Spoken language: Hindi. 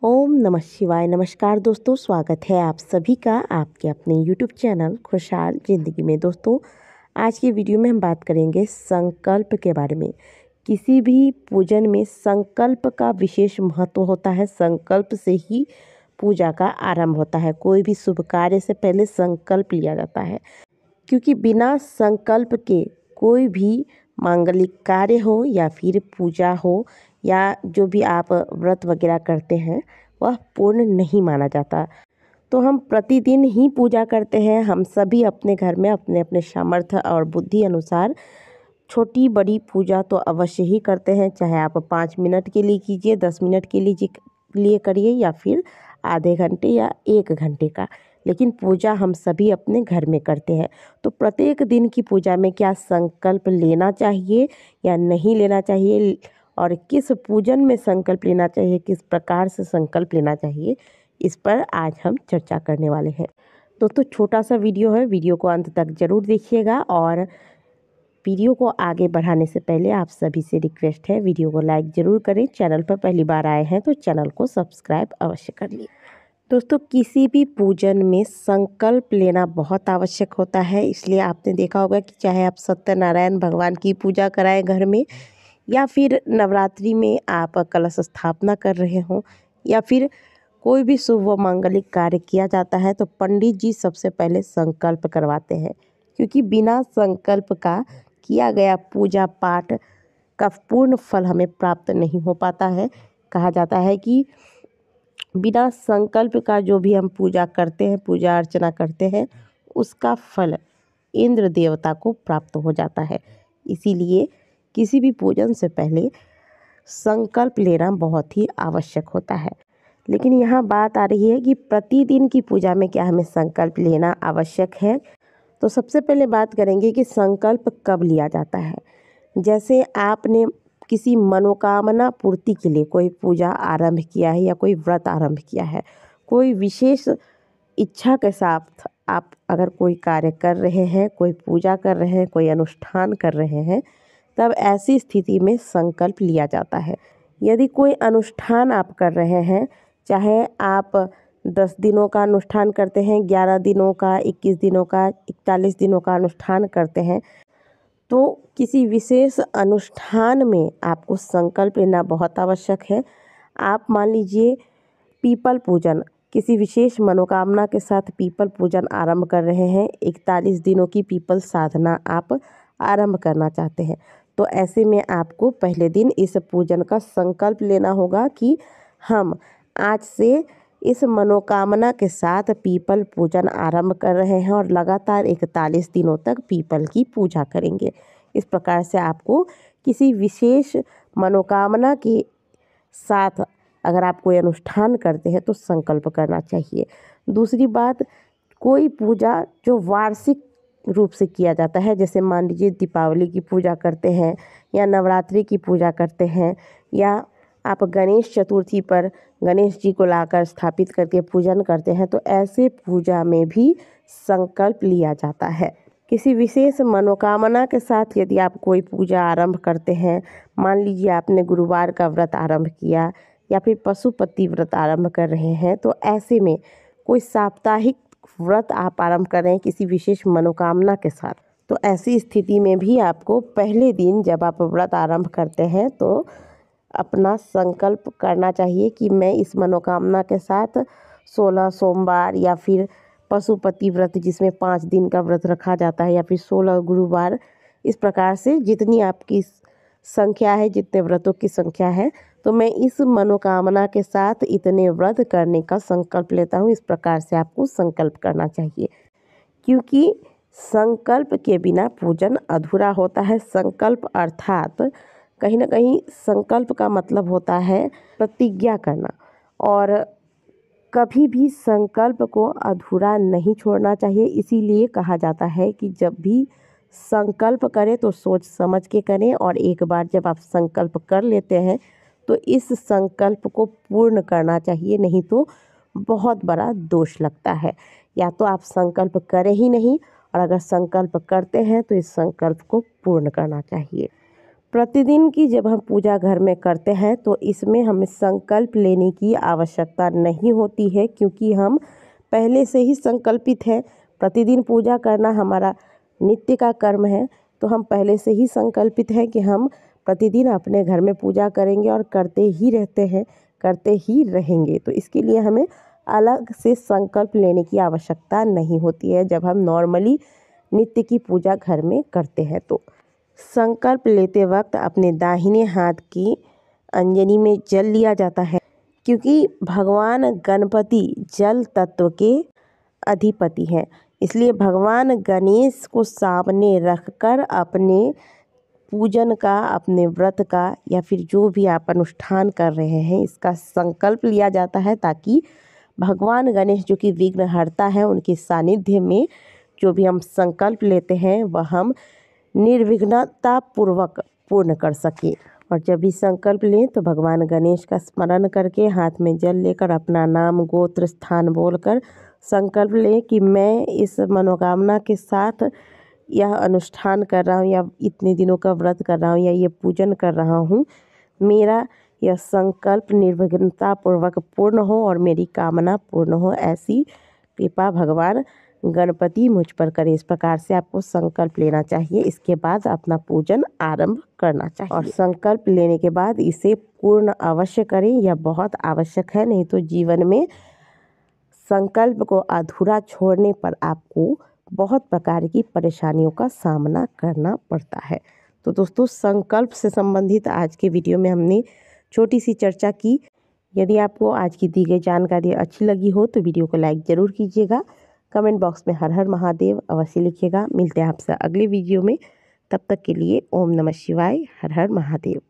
ओम नमः शिवाय। नमस्कार दोस्तों, स्वागत है आप सभी का आपके अपने यूट्यूब चैनल खुशहाल ज़िंदगी में। दोस्तों, आज की वीडियो में हम बात करेंगे संकल्प के बारे में। किसी भी पूजन में संकल्प का विशेष महत्व होता है। संकल्प से ही पूजा का आरंभ होता है। कोई भी शुभ कार्य से पहले संकल्प लिया जाता है, क्योंकि बिना संकल्प के कोई भी मांगलिक कार्य हो या फिर पूजा हो या जो भी आप व्रत वगैरह करते हैं वह पूर्ण नहीं माना जाता। तो हम प्रतिदिन ही पूजा करते हैं। हम सभी अपने घर में अपने अपने सामर्थ्य और बुद्धि अनुसार छोटी बड़ी पूजा तो अवश्य ही करते हैं। चाहे आप 5 मिनट के लिए कीजिए, 10 मिनट के लिए करिए या फिर आधे घंटे या 1 घंटे का, लेकिन पूजा हम सभी अपने घर में करते हैं। तो प्रत्येक दिन की पूजा में क्या संकल्प लेना चाहिए या नहीं लेना चाहिए, और किस पूजन में संकल्प लेना चाहिए, किस प्रकार से संकल्प लेना चाहिए, इस पर आज हम चर्चा करने वाले हैं। दोस्तों, छोटा सा वीडियो है, वीडियो को अंत तक ज़रूर देखिएगा। और वीडियो को आगे बढ़ाने से पहले आप सभी से रिक्वेस्ट है, वीडियो को लाइक ज़रूर करें। चैनल पर पहली बार आए हैं तो चैनल को सब्सक्राइब अवश्य कर लीजिए। दोस्तों, किसी भी पूजन में संकल्प लेना बहुत आवश्यक होता है। इसलिए आपने देखा होगा कि चाहे आप सत्यनारायण भगवान की पूजा कराएं घर में, या फिर नवरात्रि में आप कलश स्थापना कर रहे हों, या फिर कोई भी शुभ व मांगलिक कार्य किया जाता है, तो पंडित जी सबसे पहले संकल्प करवाते हैं। क्योंकि बिना संकल्प का किया गया पूजा पाठ का पूर्ण फल हमें प्राप्त नहीं हो पाता है। कहा जाता है कि बिना संकल्प का जो भी हम पूजा करते हैं, पूजा अर्चना करते हैं, उसका फल इंद्र देवता को प्राप्त हो जाता है। इसीलिए किसी भी पूजन से पहले संकल्प लेना बहुत ही आवश्यक होता है। लेकिन यहाँ बात आ रही है कि प्रतिदिन की पूजा में क्या हमें संकल्प लेना आवश्यक है। तो सबसे पहले बात करेंगे कि संकल्प कब लिया जाता है। जैसे आपने किसी मनोकामना पूर्ति के लिए कोई पूजा आरंभ किया है या कोई व्रत आरंभ किया है, कोई विशेष इच्छा के साथ आप अगर कोई कार्य कर रहे हैं, कोई पूजा कर रहे हैं, कोई अनुष्ठान कर रहे हैं, तब ऐसी स्थिति में संकल्प लिया जाता है। यदि कोई अनुष्ठान आप कर रहे हैं, चाहे आप 10 दिनों का अनुष्ठान करते हैं, 11 दिनों का, 21 दिनों का, 41 दिनों का अनुष्ठान करते हैं, तो किसी विशेष अनुष्ठान में आपको संकल्प लेना बहुत आवश्यक है। आप मान लीजिए पीपल पूजन, किसी विशेष मनोकामना के साथ पीपल पूजन आरंभ कर रहे हैं, 41 दिनों की पीपल साधना आप आरंभ करना चाहते हैं, तो ऐसे में आपको पहले दिन इस पूजन का संकल्प लेना होगा कि हम आज से इस मनोकामना के साथ पीपल पूजन आरंभ कर रहे हैं और लगातार 41 दिनों तक पीपल की पूजा करेंगे। इस प्रकार से आपको किसी विशेष मनोकामना के साथ अगर आप कोई अनुष्ठान करते हैं तो संकल्प करना चाहिए। दूसरी बात, कोई पूजा जो वार्षिक रूप से किया जाता है, जैसे मान लीजिए दीपावली की पूजा करते हैं या नवरात्रि की पूजा करते हैं, या आप गणेश चतुर्थी पर गणेश जी को लाकर स्थापित करके पूजन करते हैं, तो ऐसे पूजा में भी संकल्प लिया जाता है। किसी विशेष मनोकामना के साथ यदि आप कोई पूजा आरंभ करते हैं, मान लीजिए आपने गुरुवार का व्रत आरंभ किया या फिर पशुपति व्रत आरंभ कर रहे हैं, तो ऐसे में कोई साप्ताहिक व्रत आप आरंभ कर रहे हैं किसी विशेष मनोकामना के साथ, तो ऐसी स्थिति में भी आपको पहले दिन जब आप व्रत आरंभ करते हैं तो अपना संकल्प करना चाहिए कि मैं इस मनोकामना के साथ 16 सोमवार या फिर पशुपति व्रत जिसमें 5 दिन का व्रत रखा जाता है, या फिर 16 गुरुवार, इस प्रकार से जितनी आपकी संख्या है, जितने व्रतों की संख्या है, तो मैं इस मनोकामना के साथ इतने व्रत करने का संकल्प लेता हूँ। इस प्रकार से आपको संकल्प करना चाहिए, क्योंकि संकल्प के बिना पूजन अधूरा होता है। संकल्प अर्थात कहीं ना कहीं संकल्प का मतलब होता है प्रतिज्ञा करना, और कभी भी संकल्प को अधूरा नहीं छोड़ना चाहिए। इसीलिए कहा जाता है कि जब भी संकल्प करें तो सोच समझ के करें, और एक बार जब आप संकल्प कर लेते हैं तो इस संकल्प को पूर्ण करना चाहिए, नहीं तो बहुत बड़ा दोष लगता है। या तो आप संकल्प करें ही नहीं, और अगर संकल्प करते हैं तो इस संकल्प को पूर्ण करना चाहिए। प्रतिदिन की जब हम पूजा घर में करते हैं तो इसमें हमें संकल्प लेने की आवश्यकता नहीं होती है, क्योंकि हम पहले से ही संकल्पित हैं। प्रतिदिन पूजा करना हमारा नित्य का कर्म है, तो हम पहले से ही संकल्पित हैं कि हम प्रतिदिन अपने घर में पूजा करेंगे और करते ही रहते हैं, करते ही रहेंगे। तो इसके लिए हमें अलग से संकल्प लेने की आवश्यकता नहीं होती है जब हम नॉर्मली नित्य की पूजा घर में करते हैं। तो संकल्प लेते वक्त अपने दाहिने हाथ की अंजनी में जल लिया जाता है, क्योंकि भगवान गणपति जल तत्व के अधिपति हैं। इसलिए भगवान गणेश को सामने रखकर अपने पूजन का, अपने व्रत का या फिर जो भी आप अनुष्ठान कर रहे हैं इसका संकल्प लिया जाता है, ताकि भगवान गणेश जो कि विघ्नहर्ता है उनके सानिध्य में जो भी हम संकल्प लेते हैं वह हम निर्विघ्नता पूर्वक पूर्ण कर सकें। और जब भी संकल्प लें तो भगवान गणेश का स्मरण करके हाथ में जल लेकर अपना नाम, गोत्र, स्थान बोलकर संकल्प लें कि मैं इस मनोकामना के साथ यह अनुष्ठान कर रहा हूँ या इतने दिनों का व्रत कर रहा हूँ या ये पूजन कर रहा हूँ। मेरा यह संकल्प निर्विघ्नता पूर्वक पूर्ण हो और मेरी कामना पूर्ण हो, ऐसी कृपा भगवान गणपति मुझ पर करें। इस प्रकार से आपको संकल्प लेना चाहिए। इसके बाद अपना पूजन आरंभ करना चाहिए और संकल्प लेने के बाद इसे पूर्ण अवश्य करें। यह बहुत आवश्यक है, नहीं तो जीवन में संकल्प को अधूरा छोड़ने पर आपको बहुत प्रकार की परेशानियों का सामना करना पड़ता है। तो दोस्तों, संकल्प से संबंधित आज के वीडियो में हमने छोटी सी चर्चा की। यदि आपको आज की दी गई जानकारी अच्छी लगी हो तो वीडियो को लाइक ज़रूर कीजिएगा। कमेंट बॉक्स में हर हर महादेव अवश्य लिखिएगा। मिलते हैं आपसे अगले वीडियो में, तब तक के लिए ओम नमः शिवाय, हर हर महादेव।